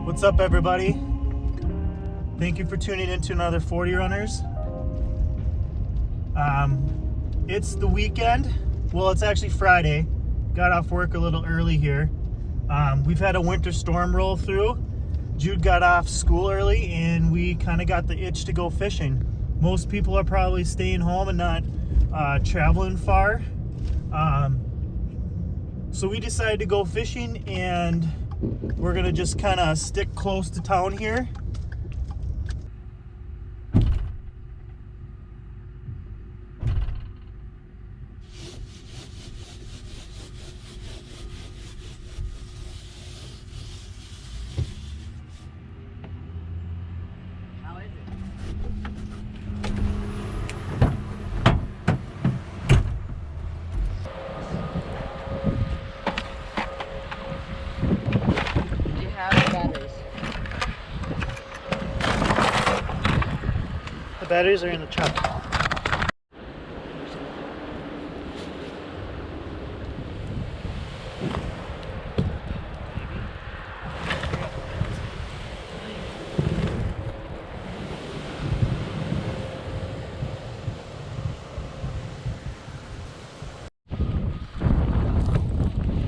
What's up, everybody? Thank you for tuning in to another 40 Runners. It's the weekend. Well, it's actually Friday. Got off work a little early here. We've had a winter storm roll through. Jude got off school early and we kind of got the itch to go fishing. Most people are probably staying home and not traveling far. So we decided to go fishing, and we're gonna just kind of stick close to town here. How is it? Do you have batteries? The batteries are in the truck.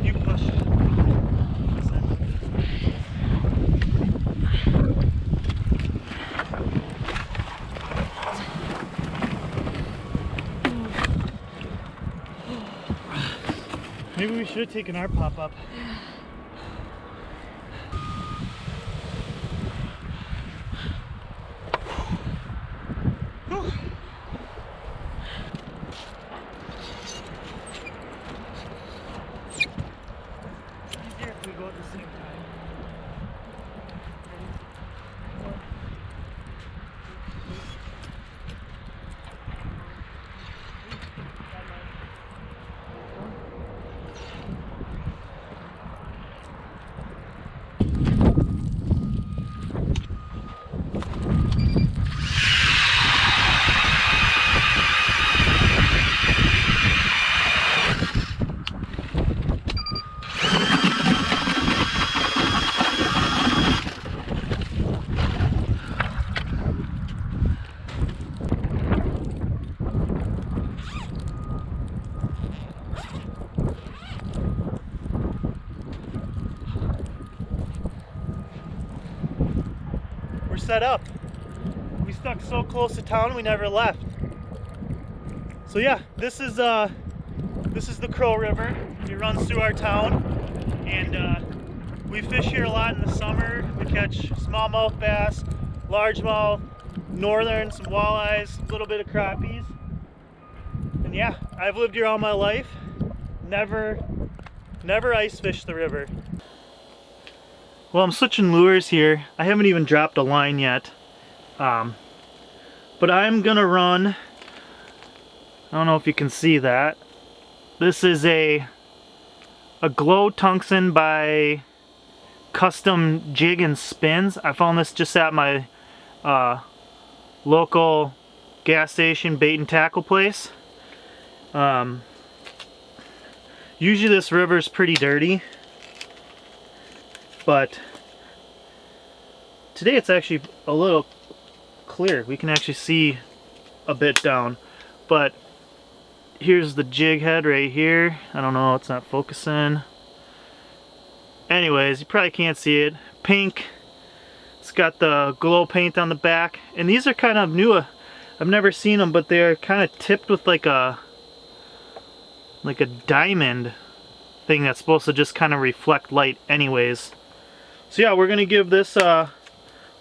You push. Maybe we should have taken our pop up. Easier if we go at the same time. We're set up. We stuck so close to town we never left. So yeah, this is the Crow River. It runs through our town, and we fish here a lot in the summer. We catch smallmouth bass, largemouth, northern, some walleyes, a little bit of crappies. And yeah, I've lived here all my life. Never ice fished the river. Well, I'm switching lures here. I haven't even dropped a line yet. But I'm gonna run, I don't know if you can see that. This is a glow tungsten by custom jig and spins. I found this just at my local gas station bait and tackle place. Usually this river is pretty dirty, but today it's actually a little clear. We can actually see a bit down, but here's the jig head right here. I don't know, it's not focusing. Anyways, you probably can't see it. Pink. It's got the glow paint on the back, and these are kind of new. I've never seen them, but they're kind of tipped with like a diamond thing that's supposed to just kind of reflect light anyways. So yeah, we're gonna give this a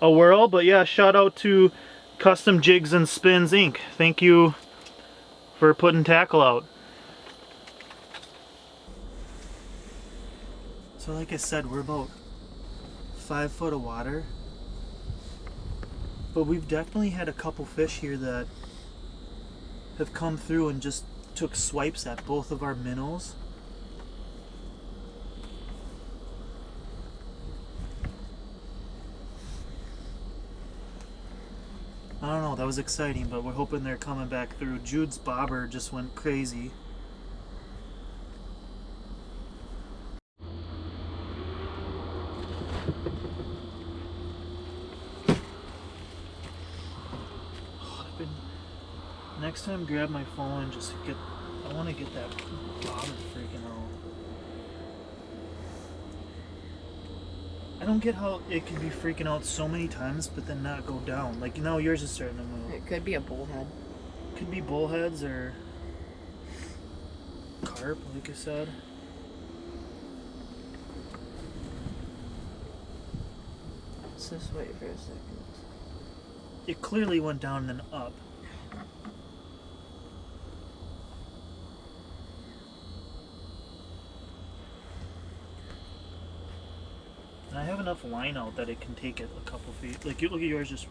whirl. But yeah, shout out to Custom Jigs and Spins Inc. Thank you for putting tackle out. So like I said, we're about 5 foot of water, but we've definitely had a couple fish here that have come through and just took swipes at both of our minnows. I don't know, that was exciting, but we're hoping they're coming back through. Jude's bobber just went crazy. Next time, grab my phone and just get. I want to get that bobber freaking out. I don't get how it can be freaking out so many times, but then not go down. Like now, yours is starting to move. It could be a bullhead. Could be bullheads or carp, like I said. Let's just wait for a second. It clearly went down and then up. And I have enough line out that it can take it a couple feet. Like, you look at yours, just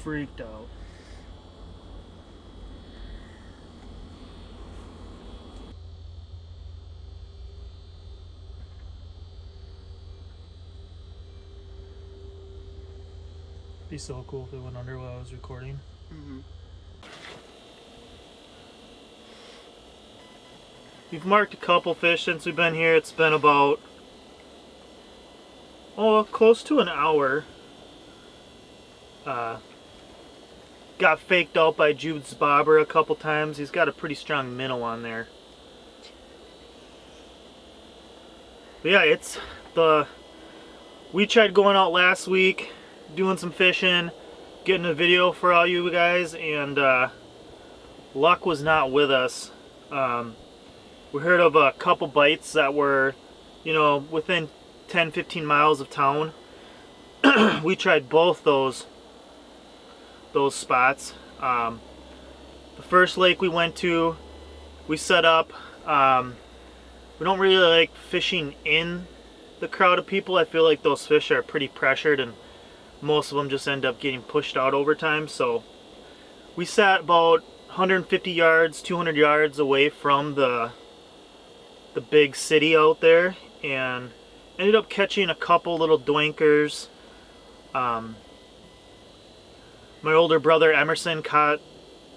freaked out. It'd be so cool if it went under while I was recording. Mm-hmm. We've marked a couple fish since we've been here. It's been about close to an hour. Got faked out by Jude's bobber a couple times. He's got a pretty strong minnow on there. But yeah, we tried going out last week, doing some fishing, getting a video for all you guys, and luck was not with us. We heard of a couple bites that were, within 10-15 miles of town. We tried both those spots. The first lake we went to, we set up. We don't really like fishing in the crowd of people. I feel like those fish are pretty pressured and most of them just end up getting pushed out over time. So we sat about 150 yards, 200 yards away from the big city out there and ended up catching a couple little doinkers. My older brother Emerson caught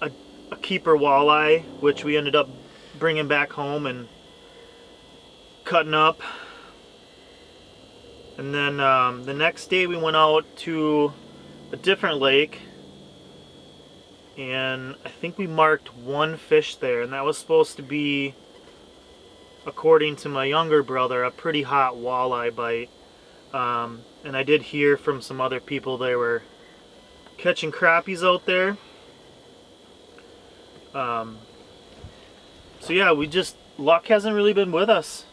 a keeper walleye, which we ended up bringing back home and cutting up. And then the next day we went out to a different lake, and I think we marked one fish there, and that was supposed to be, according to my younger brother, a pretty hot walleye bite. And I did hear from some other people they were catching crappies out there. So yeah, luck hasn't really been with us.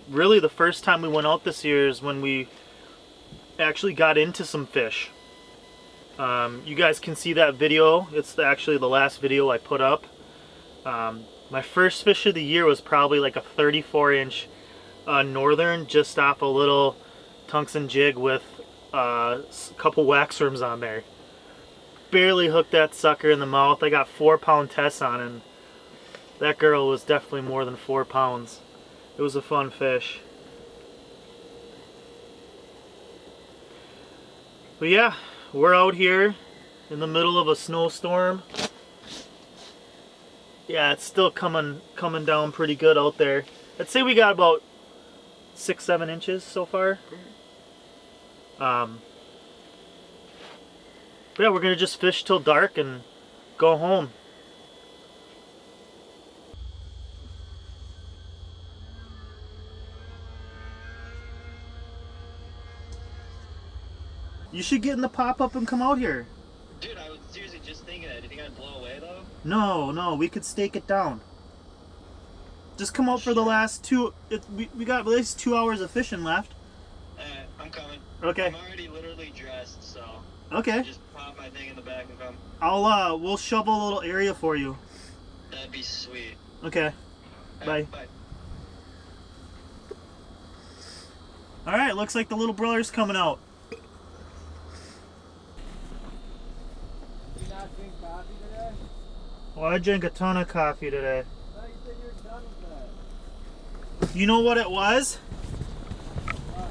Really the first time we went out this year is when we actually got into some fish. You guys can see that video. It's actually the last video I put up. My first fish of the year was probably like a 34-inch northern, just off a little tungsten jig with a couple waxworms on there. Barely hooked that sucker in the mouth. I got 4-pound test on, and that girl was definitely more than 4 pounds. It was a fun fish. So yeah, we're out here in the middle of a snowstorm. Yeah, it's still coming down pretty good out there. I'd say we got about 6-7 inches so far. But yeah, we're gonna just fish till dark and go home. You should get in the pop-up and come out here. Dude, I was seriously just thinking that. Do you think I'd blow away though? No, we could stake it down. Just come out for the last we got at least 2 hours of fishing left. I'm coming. Okay. I'm already literally dressed, so Okay. just pop my thing in the back and come. We'll shovel a little area for you. That'd be sweet. Okay. Bye. Bye. Alright, looks like the little brother's coming out. Did you not drink coffee today? Well, I drank a ton of coffee today. I thought you said you were done with that. You know what it was? What?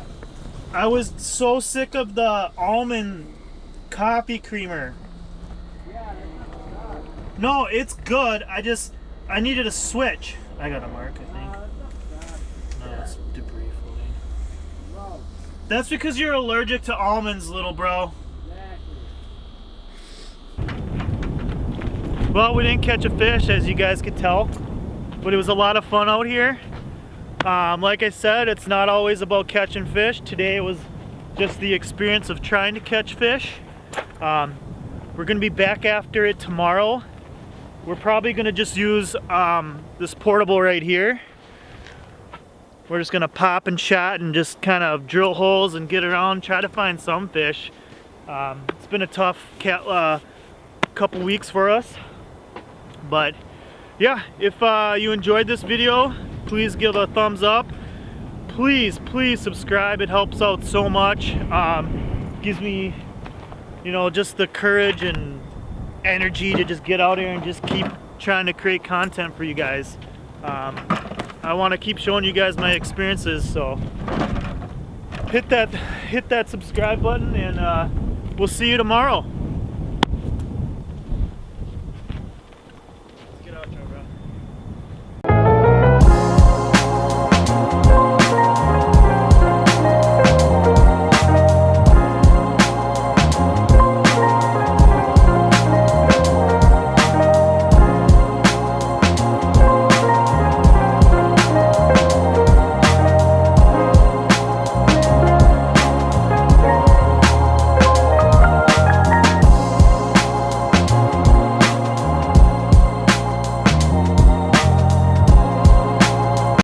I was so sick of the almond coffee creamer. Yeah, that's not stuff. No, it's good. I needed a switch. I got a mark, I think. That's not stuff. No, it's debris floating. Bro, That's because you're allergic to almonds, little bro. exactly. Well, we didn't catch a fish, as you guys could tell, but it was a lot of fun out here. Like I said, it's not always about catching fish. Today was just the experience of trying to catch fish. We're gonna be back after it tomorrow. We're probably gonna just use this portable right here. We're just gonna pop and shot and just kind of drill holes and get around, try to find some fish. It's been a tough couple weeks for us. But yeah, if you enjoyed this video, please give a thumbs up. Please subscribe. It helps out so much. Gives me, just the courage and energy to just get out here and just keep trying to create content for you guys. I want to keep showing you guys my experiences, so hit that subscribe button, and we'll see you tomorrow.